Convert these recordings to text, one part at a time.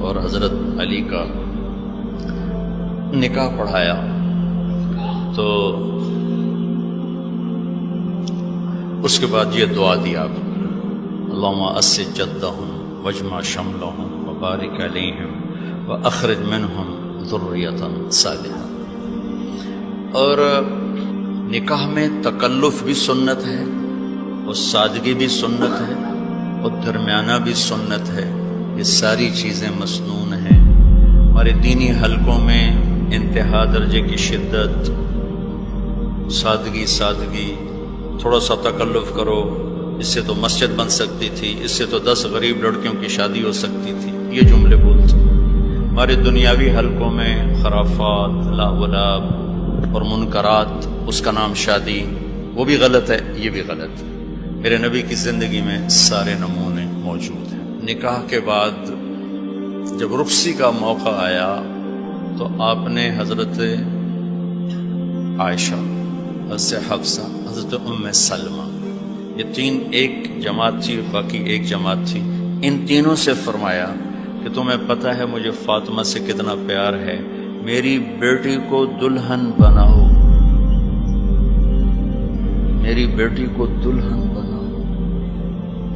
اور حضرت علی کا نکاح پڑھایا تو اس کے بعد یہ دعا دی آپ، اللہم اسد جدہم واجمع شملہم وبارک علیہم واخرج منہم ذریۃ صالحہ۔ اور نکاح میں تکلف بھی سنت ہے اور سادگی بھی سنت ہے اور درمیانہ بھی سنت ہے، یہ ساری چیزیں مسنون ہیں۔ ہمارے دینی حلقوں میں انتہا درجے کی شدت، سادگی، تھوڑا سا تکلف کرو، اس سے تو مسجد بن سکتی تھی، اس سے تو 10 غریب لڑکیوں کی شادی ہو سکتی تھی، یہ جملے بولتے۔ ہمارے دنیاوی حلقوں میں خرافات، لاولاب اور منکرات، اس کا نام شادی، وہ بھی غلط ہے، یہ بھی غلط ہے۔ میرے نبی کی زندگی میں سارے نمونے موجود ہیں۔ نکاح کے بعد جب رخصتی کا موقع آیا تو آپ نے حضرت عائشہ، حضرت حفصہ، حضرت ام سلمہ، یہ 3 ایک جماعت تھی، باقی ایک جماعت تھی، ان تینوں سے فرمایا کہ تمہیں پتہ ہے مجھے فاطمہ سے کتنا پیار ہے، میری بیٹی کو دلہن بناؤ، میری بیٹی کو دلہن بناؤ۔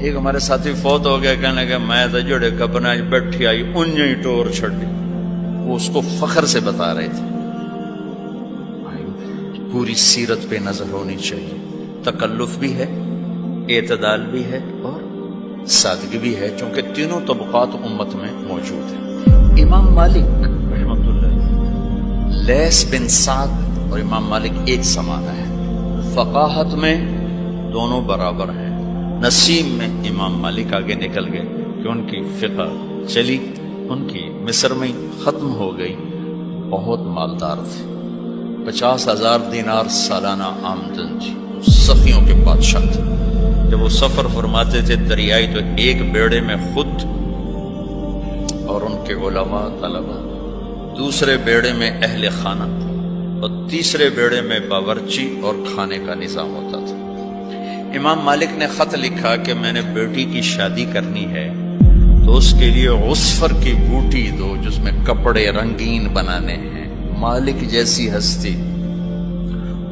ایک ہمارے ساتھی فوت ہو گیا، کہنے لگا میں تو جڑے کپنا بیٹھی آئی انہیں ٹور چھڑی، وہ اس کو فخر سے بتا رہے تھے۔ پوری سیرت پہ نظر ہونی چاہیے، تکلف بھی ہے، اعتدال بھی ہے اور سادگی بھی ہے، چونکہ تینوں طبقات امت میں موجود ہیں۔ امام مالک رحمۃ اللہ، لیث بن سعد اور امام مالک ایک سمانہ ہے، فقاہت میں دونوں برابر ہیں۔ نسیم میں امام مالک آگے نکل گئے کہ ان کی فقہ چلی، ان کی مصر میں ختم ہو گئی، بہت مالدار تھے، 50,000 دینار سالانہ آمدن تھی، سخیوں کے بادشاہ تھے۔ جب وہ سفر فرماتے تھے دریائی تو ایک بیڑے میں خود اور ان کے علماء طلبہ، دوسرے بیڑے میں اہل خانہ اور تیسرے بیڑے میں باورچی اور کھانے کا نظام ہوتا تھا۔ امام مالک نے خط لکھا کہ میں نے بیٹی کی شادی کرنی ہے تو اس کے لیے عصفر کی بوٹی دو جس میں کپڑے رنگین بنانے ہیں۔ مالک جیسی ہستی،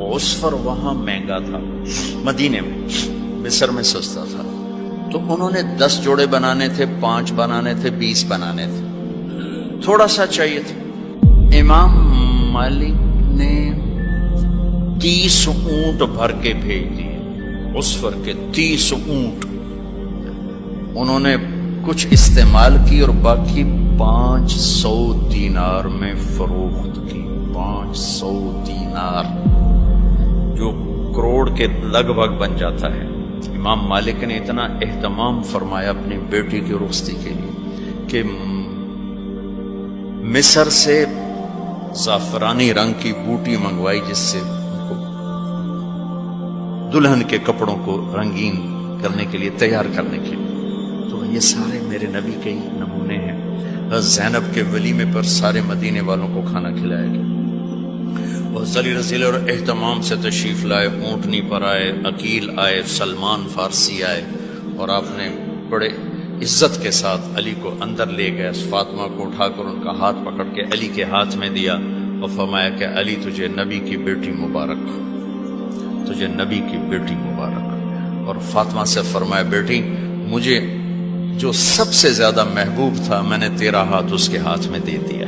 عصفر وہاں مہنگا تھا، مدینے میں، مصر میں سستا تھا، تو انہوں نے 10 جوڑے بنانے تھے، 5 بنانے تھے، 20 بنانے تھے، تھوڑا سا چاہیے تھا۔ امام مالک نے 30 اونٹ بھر کے بھیج دیے، عصفر کے 30 اونٹ، انہوں نے کچھ استعمال کی اور باقی 500 دینار میں فروخت کی۔ 500 دینار جو کروڑ کے لگ بھگ بن جاتا ہے۔ امام مالک نے اتنا اہتمام فرمایا اپنی بیٹی کی رخصتی کے لیے کہ مصر سے زعفرانی رنگ کی بوٹی منگوائی جس سے دلہن کے کپڑوں کو رنگین کرنے کے لیے، تیار کرنے کے لیے۔ تو یہ سارے میرے نبی کے ہی نمونے ہیں۔ زینب کے ولیمے پر سارے مدینے والوں کو کھانا کھلایا گیا، اور ذلیل رضیل اور اہتمام سے تشریف لائے، اونٹنی پر آئے، عقیل آئے، سلمان فارسی آئے، اور آپ نے بڑے عزت کے ساتھ علی کو اندر لے گئے، فاطمہ کو اٹھا کر ان کا ہاتھ پکڑ کے علی کے ہاتھ میں دیا اور فرمایا کہ علی تجھے نبی کی بیٹی مبارک، تجھے نبی کی بیٹی مبارک۔ اور فاطمہ سے فرمایا بیٹی مجھے جو سب سے زیادہ محبوب تھا میں نے تیرا ہاتھ اس کے ہاتھ میں دے دیا۔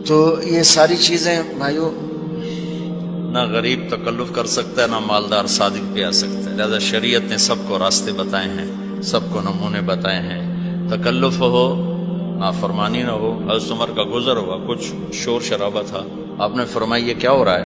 تو یہ ساری چیزیں بھائیو، نہ غریب تکلف کر سکتا ہے، نہ مالدار صادق پہ آ سکتا ہے، لہذا شریعت نے سب کو راستے بتائے ہیں، سب کو نمونے بتائے ہیں۔ تکلف ہو، نافرمانی نہ ہو۔ حضرت عمر کا گزر ہوا، کچھ شور شرابہ تھا، آپ نے فرمایا یہ کیا ہو رہا ہے؟